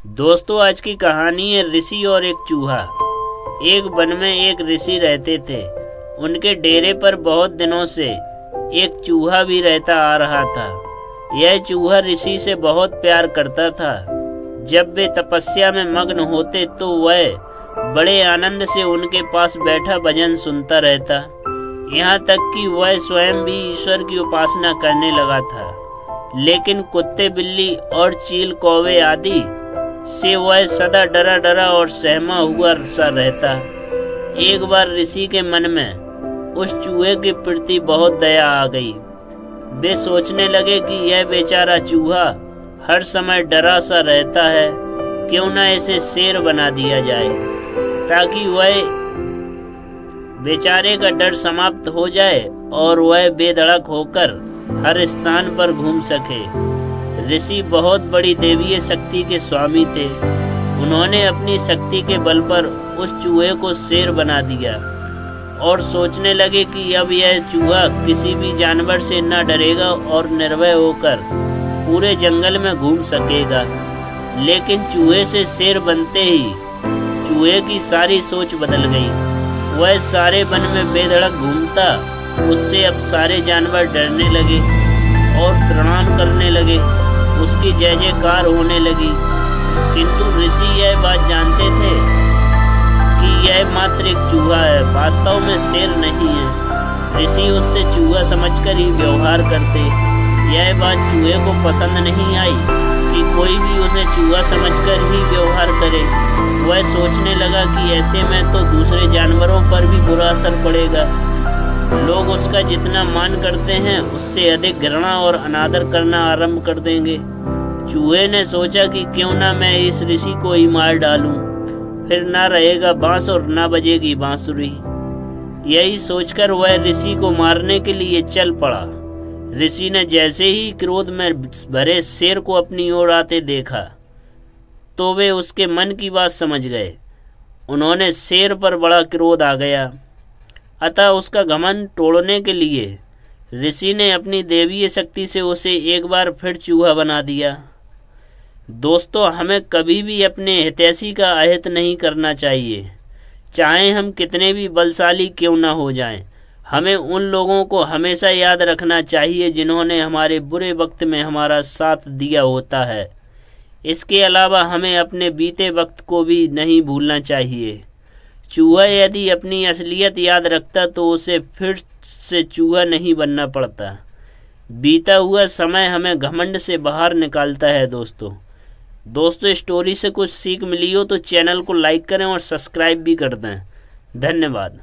दोस्तों, आज की कहानी है ऋषि और एक चूहा। एक वन में एक ऋषि रहते थे। उनके डेरे पर बहुत दिनों से एक चूहा भी रहता आ रहा था। यह चूहा ऋषि से बहुत प्यार करता था। जब वे तपस्या में मग्न होते तो वह बड़े आनंद से उनके पास बैठा भजन सुनता रहता। यहाँ तक कि वह स्वयं भी ईश्वर की उपासना करने लगा था। लेकिन कुत्ते, बिल्ली और चील, कौवे आदि से वह सदा डरा डरा और सहमा हुआ सा रहता। एक बार ऋषि के मन में उस चूहे के प्रति बहुत दया आ गई। वे सोचने लगे कि यह बेचारा चूहा हर समय डरा सा रहता है, क्यों न इसे शेर बना दिया जाए, ताकि वह बेचारे का डर समाप्त हो जाए और वह बेधड़क होकर हर स्थान पर घूम सके। ऋषि बहुत बड़ी देवीय शक्ति के स्वामी थे। उन्होंने अपनी शक्ति के बल पर उस चूहे को शेर बना दिया और सोचने लगे कि अब यह चूहा किसी भी जानवर से न डरेगा और निर्भय होकर पूरे जंगल में घूम सकेगा। लेकिन चूहे से शेर बनते ही चूहे की सारी सोच बदल गई। वह सारे वन में बेधड़क घूमता। उससे अब सारे जानवर डरने लगे और प्रणाम करने लगे। उसकी जय जयकार होने लगी। किंतु ऋषि यह बात जानते थे कि यह मात्र एक चूहा है, वास्तव में शेर नहीं है। ऋषि उससे चूहा समझकर ही व्यवहार करते। यह बात चूहे को पसंद नहीं आई कि कोई भी उसे चूहा समझकर ही व्यवहार करे। वह सोचने लगा कि ऐसे में तो दूसरे जानवरों पर भी बुरा असर पड़ेगा। लोग उसका जितना मान करते हैं उससे अधिक घृणा और अनादर करना आरंभ कर देंगे। चूहे ने सोचा कि क्यों ना मैं इस ऋषि को ही मार डालूं, फिर ना रहेगा बांस और ना बजेगी बांसुरी। यही सोचकर वह ऋषि को मारने के लिए चल पड़ा। ऋषि ने जैसे ही क्रोध में भरे शेर को अपनी ओर आते देखा तो वे उसके मन की बात समझ गए। उन्होंने शेर पर बड़ा क्रोध आ गया। अतः उसका घमंड तोड़ने के लिए ऋषि ने अपनी देवीय शक्ति से उसे एक बार फिर चूहा बना दिया। दोस्तों, हमें कभी भी अपने हितैषी का अहित नहीं करना चाहिए, चाहे हम कितने भी बलशाली क्यों न हो जाएं। हमें उन लोगों को हमेशा याद रखना चाहिए जिन्होंने हमारे बुरे वक्त में हमारा साथ दिया होता है। इसके अलावा हमें अपने बीते वक्त को भी नहीं भूलना चाहिए। चूहा यदि अपनी असलियत याद रखता तो उसे फिर से चूहा नहीं बनना पड़ता। बीता हुआ समय हमें घमंड से बाहर निकालता है। दोस्तों, स्टोरी से कुछ सीख मिली हो तो चैनल को लाइक करें और सब्सक्राइब भी कर दें। धन्यवाद।